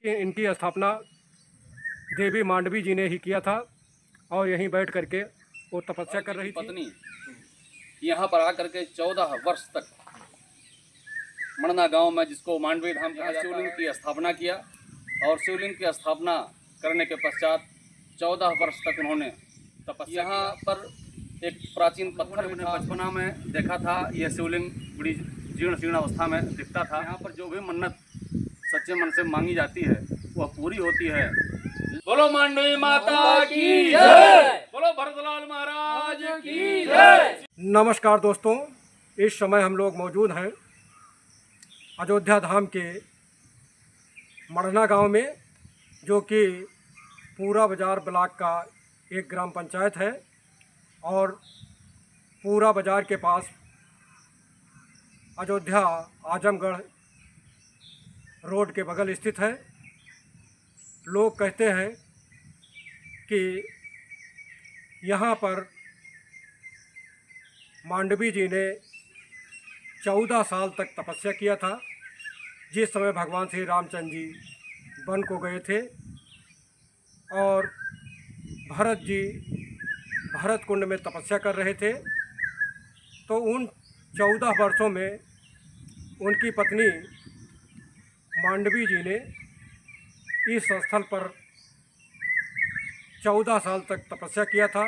इनकी स्थापना देवी मांडवी जी ने ही किया था और यहीं बैठ करके वो तपस्या कर रही थी। पत्नी यहाँ पर आकर के 14 वर्ष तक मणना गांव में, जिसको मांडवी धाम कहा जाता है, शिवलिंग की स्थापना किया और शिवलिंग की स्थापना करने के पश्चात 14 वर्ष तक उन्होंने तपस्या। यहाँ पर एक प्राचीन पत्थर मैंने बचपना में देखा था। यह शिवलिंग बड़ी जीर्ण शीर्ण अवस्था में दिखता था। यहाँ पर जो भी मन्नत सच्चे मन से मांगी जाती है वह पूरी होती है। बोलो मांडवी माता की जय, बोलो भरतलाल महाराज की जय। नमस्कार दोस्तों, इस समय हम लोग मौजूद हैं अयोध्या धाम के मड़ना गांव में, जो कि पूरा बाजार ब्लॉक का एक ग्राम पंचायत है और पूरा बाजार के पास अयोध्या आजमगढ़ रोड के बगल स्थित है। लोग कहते हैं कि यहाँ पर मांडवी जी ने 14 साल तक तपस्या किया था, जिस समय भगवान श्री रामचंद्र जी वन को गए थे और भरत जी भरत कुंड में तपस्या कर रहे थे। तो उन 14 वर्षों में उनकी पत्नी मांडवी जी ने इस स्थल पर 14 साल तक तपस्या किया था,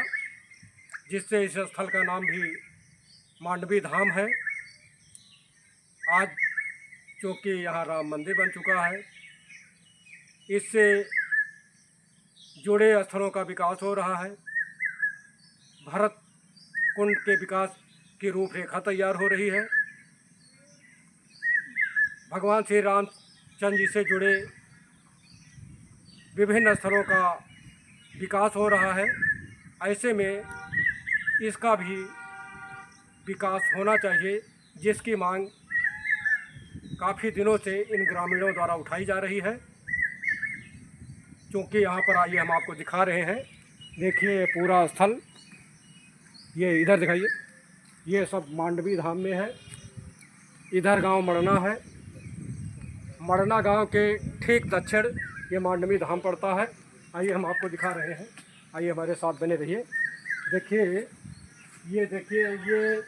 जिससे इस स्थल का नाम भी मांडवी धाम है। आज चूँकि यहाँ राम मंदिर बन चुका है, इससे जुड़े स्थलों का विकास हो रहा है। भरत कुंड के विकास की रूपरेखा तैयार हो रही है। भगवान श्री रामचंद्र जी से जुड़े विभिन्न स्थलों का विकास हो रहा है। ऐसे में इसका भी विकास होना चाहिए, जिसकी मांग काफ़ी दिनों से इन ग्रामीणों द्वारा उठाई जा रही है। क्योंकि यहाँ पर आइए हम आपको दिखा रहे हैं। देखिए ये पूरा स्थल, ये इधर दिखाइए, ये सब मांडवी धाम में है। इधर गांव मड़ना है। मड़ना गांव के ठीक दक्षिण ये मांडवी धाम पड़ता है। आइए हम आपको दिखा रहे हैं, आइए हमारे साथ बने रहिए। देखिए ये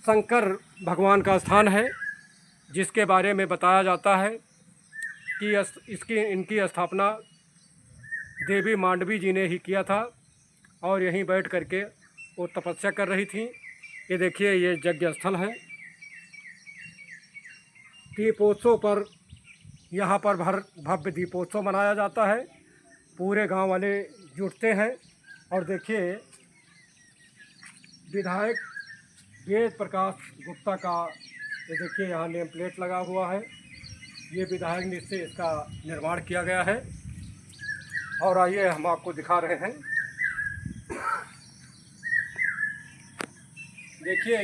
शंकर भगवान का स्थान है, जिसके बारे में बताया जाता है कि इनकी स्थापना देवी मांडवी जी ने ही किया था और यहीं बैठ करके वो तपस्या कर रही थी। ये देखिए ये यज्ञ स्थल है। दीपोत्सव पर यहाँ पर भव्य दीपोत्सव मनाया जाता है। पूरे गांव वाले जुटते हैं और देखिए विधायक वेद प्रकाश गुप्ता का ये देखिए यहाँ नेम प्लेट लगा हुआ है। ये विधायक ने से इसका निर्माण किया गया है। और आइए हम आपको दिखा रहे हैं। देखिए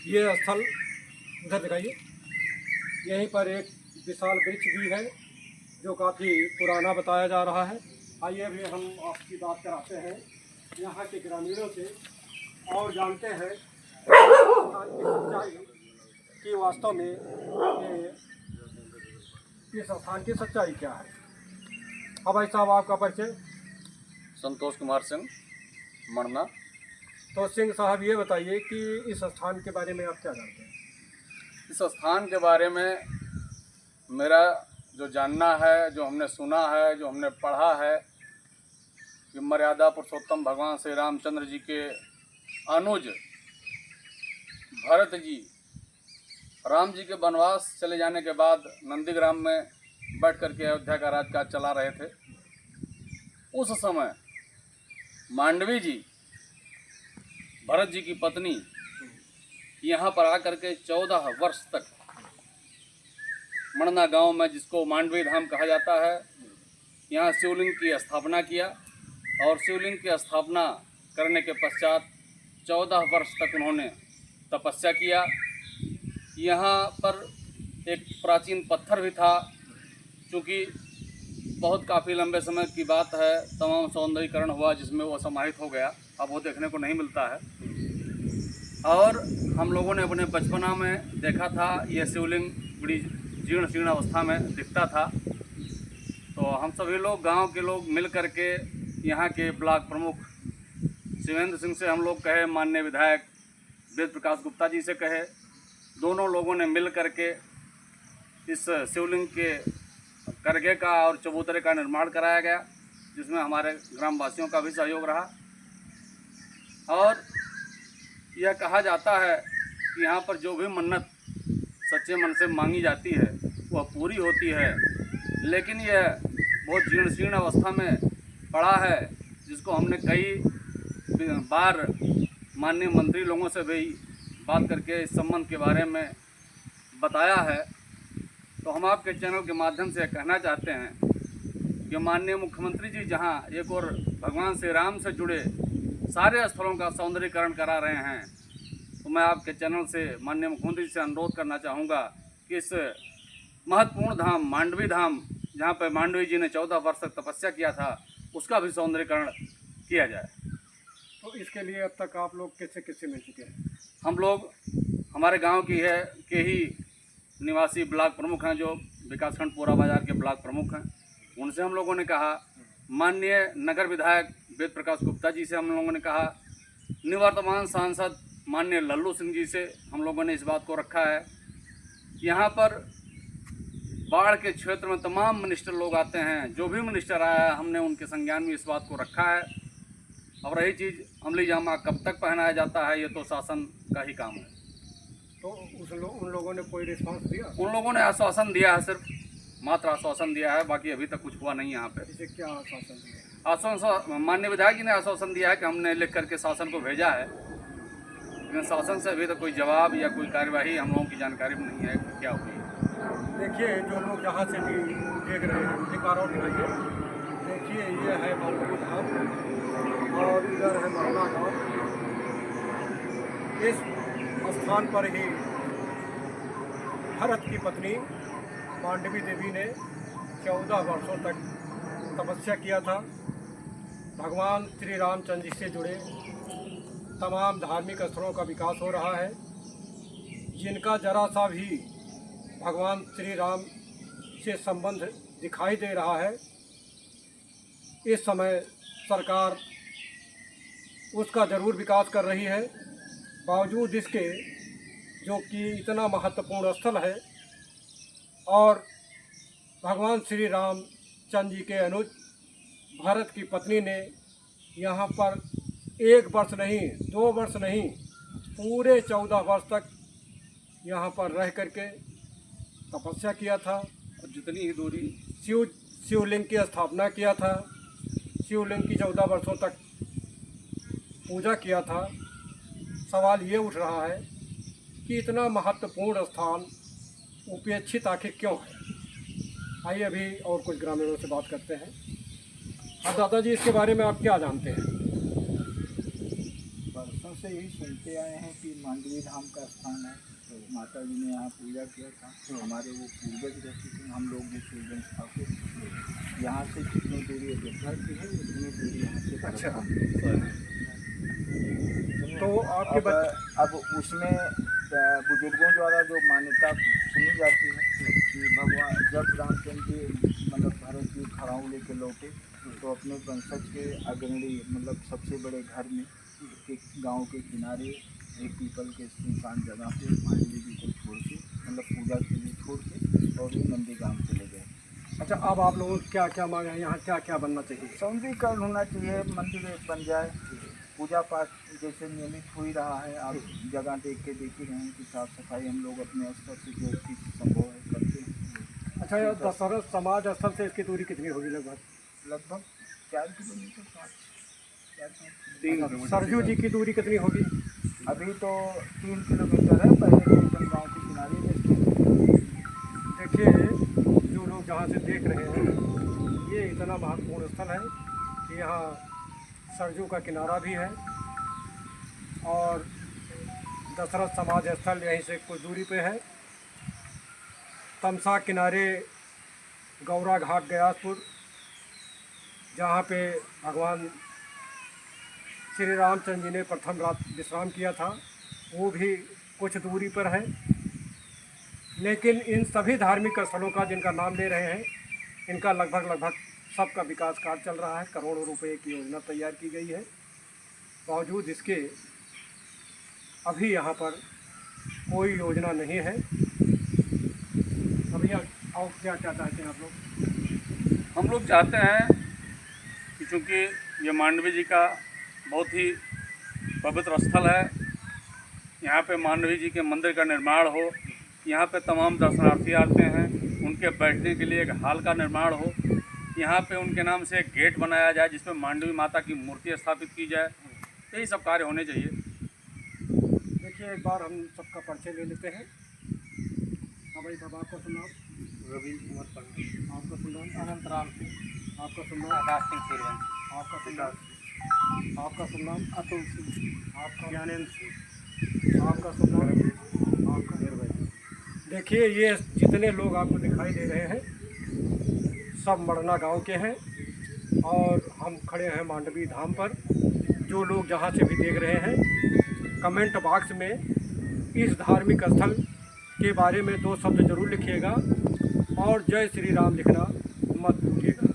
ये स्थल उधर दिखाइए। यहीं पर एक विशाल वृक्ष भी है, जो काफ़ी पुराना बताया जा रहा है। आइए अभी हम आपकी बात कराते हैं यहाँ के ग्रामीणों से और जानते हैं सच्चाई कि वास्तव में इस स्थान की सच्चाई क्या है। अब भाई साहब आपका परिचय? संतोष कुमार सिंह, मड़ना। तो सिंह साहब ये बताइए कि इस स्थान के बारे में आप क्या जानते हैं? इस स्थान के बारे में मेरा जो जानना है, जो हमने सुना है, जो हमने पढ़ा है कि मर्यादा पुरुषोत्तम भगवान श्री रामचंद्र जी के अनुज भरत जी राम जी के वनवास चले जाने के बाद नंदीग्राम में बैठ करके अयोध्या का राजकाज चला रहे थे। उस समय मांडवी जी भरत जी की पत्नी यहाँ पर आकर के 14 वर्ष तक मणना गांव में, जिसको मांडवी धाम कहा जाता है, यहाँ शिवलिंग की स्थापना किया और शिवलिंग की स्थापना करने के पश्चात 14 वर्ष तक उन्होंने तपस्या किया। यहाँ पर एक प्राचीन पत्थर भी था। चूँकि बहुत काफ़ी लंबे समय की बात है, तमाम सौंदर्यीकरण हुआ जिसमें वो समाहित हो गया। अब वो देखने को नहीं मिलता है। और हम लोगों ने अपने बचपना में देखा था। यह शिवलिंग बड़ी जीर्ण शीर्ण अवस्था में दिखता था। तो हम सभी लोग गांव के लोग मिल करके यहाँ के ब्लॉक प्रमुख शिवेंद्र सिंह से हम लोग कहे, माननीय विधायक वेद प्रकाश गुप्ता जी से कहे, दोनों लोगों ने मिल करके इस शिवलिंग के करघे का और चबूतरे का निर्माण कराया गया, जिसमें हमारे ग्रामवासियों का भी सहयोग रहा। और यह कहा जाता है कि यहाँ पर जो भी मन्नत सच्चे मन से मांगी जाती है वह पूरी होती है, लेकिन यह बहुत जीर्ण शीर्ण अवस्था में पड़ा है, जिसको हमने कई बार माननीय मंत्री लोगों से भी बात करके इस संबंध के बारे में बताया है। तो हम आपके चैनल के माध्यम से कहना चाहते हैं कि माननीय मुख्यमंत्री जी जहां एक और भगवान श्री राम से जुड़े सारे स्थलों का सौंदर्यीकरण करा रहे हैं, तो मैं आपके चैनल से माननीय मुख्यमंत्री जी से अनुरोध करना चाहूँगा कि इस महत्वपूर्ण धाम मांडवी धाम, जहाँ पर मांडवी जी ने 14 वर्ष तक तपस्या किया था, उसका भी सौंदर्यीकरण किया जाए। तो इसके लिए अब तक आप लोग किससे किससे मिल चुके हैं? हम लोग हमारे गांव के ही निवासी ब्लॉक प्रमुख हैं, जो विकासखंड पोरा बाजार के ब्लॉक प्रमुख हैं, उनसे हम लोगों ने कहा। माननीय नगर विधायक वेद प्रकाश गुप्ता जी से हम लोगों ने कहा। निवर्तमान सांसद माननीय लल्लू सिंह जी से हम लोगों ने इस बात को रखा है। यहाँ पर बाढ़ के क्षेत्र में तमाम मिनिस्टर लोग आते हैं, जो भी मिनिस्टर आया है हमने उनके संज्ञान में इस बात को रखा है। और रही चीज़ अमली जामा कब तक पहनाया जाता है, ये तो शासन का ही काम है। तो उन लोगों ने कोई रिस्पांस दिया? उन लोगों ने आश्वासन दिया है, सिर्फ मात्र आश्वासन दिया है, बाकी अभी तक कुछ हुआ नहीं यहाँ पे। इसे क्या आश्वासन दिया? आश्वासन माननीय विधायक जी ने आश्वासन दिया है कि हमने लिख करके शासन को भेजा है, लेकिन शासन से अभी तक कोई जवाब या कोई कार्यवाही हम लोगों की जानकारी में नहीं है कि क्या हुई। देखिए, जो लोग जहाँ से भी देख रहे हैं, एक बार और दिखाइए। देखिए, ये है मांडवी धाम और इधर है मरना गाँव। इस स्थान पर ही भरत की पत्नी मांडवी देवी ने 14 वर्षों तक तपस्या किया था। भगवान श्री रामचंद्र जी से जुड़े तमाम धार्मिक स्थलों का विकास हो रहा है, जिनका जरा सा भी भगवान श्री राम से संबंध दिखाई दे रहा है। इस समय सरकार उसका ज़रूर विकास कर रही है, बावजूद इसके जो कि इतना महत्वपूर्ण स्थल है और भगवान श्री राम चंद्र जी के अनुज भरत की पत्नी ने यहाँ पर 1 वर्ष नहीं, 2 वर्ष नहीं, पूरे 14 वर्ष तक यहाँ पर रह करके तपस्या किया था। और जितनी ही दूरी शिवलिंग की स्थापना किया था, शिवलिंग की 14 वर्षों तक पूजा किया था। सवाल ये उठ रहा है कि इतना महत्वपूर्ण स्थान उपेक्षित आखिर क्यों है? आइए अभी और कुछ ग्रामीणों से बात करते हैं। अब दादाजी, इसके बारे में आप क्या जानते हैं? वर्षों से यही सुनते आए हैं कि मांडवी धाम का स्थान है, तो माता जी ने यहाँ पूजा किया था। हमारे वो पूर्वज रहते थे, हम लोग भी शिवलिंग स्थापित। यहाँ से जितनी दूरी अयोध्या की है उतनी दूरी यहाँ से। अच्छा, तो आपके अब उसमें बुजुर्गों द्वारा जो मान्यता सुनी जाती है कि भगवान जब रामचंद्र जी मतलब भरत जी खड़ाऊ लेके लौटे, तो अपने वंशज के अग्रणी मतलब सबसे बड़े घर में एक गांव के किनारे एक पीपल के सुनसान जगह पे मांडवी जी को छोड़ के मतलब पूजा के लिए छोड़ के और वो नंदी गांव चले गए। अच्छा, अब आप लोगों को क्या क्या मांगे हैं? यहाँ क्या क्या बनना चाहिए? सौंदर्यीकरण होना चाहिए, मंदिर बन जाए, पूजा पाठ जैसे नियमित हो ही रहा है। आप जगह देख के देख ही रहे हैं कि साफ सफाई हम लोग अपने स्तर से जो चीज़ संभव है करते हैं। अच्छा, यह दशरथ समाज स्थल से इसकी दूरी कितनी होगी? लगभग 4 किलोमीटर 3 सरजू जी की दूरी कितनी होगी? अभी तो 3 किलोमीटर है, पहले एकदम गाँव के किनारे में। देखिए, जो लोग जहाँ से देख रहे हैं, ये इतना महत्वपूर्ण स्थल है कि यहाँ सरजू का किनारा भी है और दशरथ समाज स्थल यहीं से कुछ दूरी पे है। तमसा किनारे गौरा घाट गयासपुर, जहाँ पे भगवान श्री रामचंद्र जी ने प्रथम रात विश्राम किया था, वो भी कुछ दूरी पर है। लेकिन इन सभी धार्मिक स्थलों का जिनका नाम ले रहे हैं, इनका लगभग सबका विकास कार्य चल रहा है। करोड़ों रुपए की योजना तैयार की गई है। बावजूद इसके अभी यहाँ पर कोई योजना नहीं है। अभी और क्या चाहते हैं आप लोग? हम लोग चाहते हैं कि चूँकि ये मांडवी जी का बहुत ही पवित्र स्थल है, यहाँ पे मांडवी जी के मंदिर का निर्माण हो, यहाँ पे तमाम दर्शनार्थी आते हैं, उनके बैठने के लिए एक हॉल का निर्माण हो, यहाँ पे उनके नाम से एक गेट बनाया जाए जिसमें मांडवी माता की मूर्ति स्थापित की जाए। यही सब कार्य होने चाहिए। देखिए, एक बार हम सबका परिचय ले लेते हैं। हाँ भाई साहब, आपका सुन नाम? रवि कुमार पंडित। आपका सुन नाम? अनंत राम सिंह। आपका सुन नाम? आकाश सिंह सिरवन। आपका सुन नाम? आपका सुन नाम? अतुल सिंह। आपका ज्ञानेंद्र सिंह। आपका सुन नाम? आपका निर्भय। देखिए, ये जितने लोग आपको दिखाई दे रहे हैं सब मड़ना गांव के हैं और हम खड़े हैं मांडवी धाम पर। जो लोग जहां से भी देख रहे हैं, कमेंट बॉक्स में इस धार्मिक स्थल के बारे में 2 शब्द जरूर लिखिएगा और जय श्री राम लिखना मत भूलिएगा।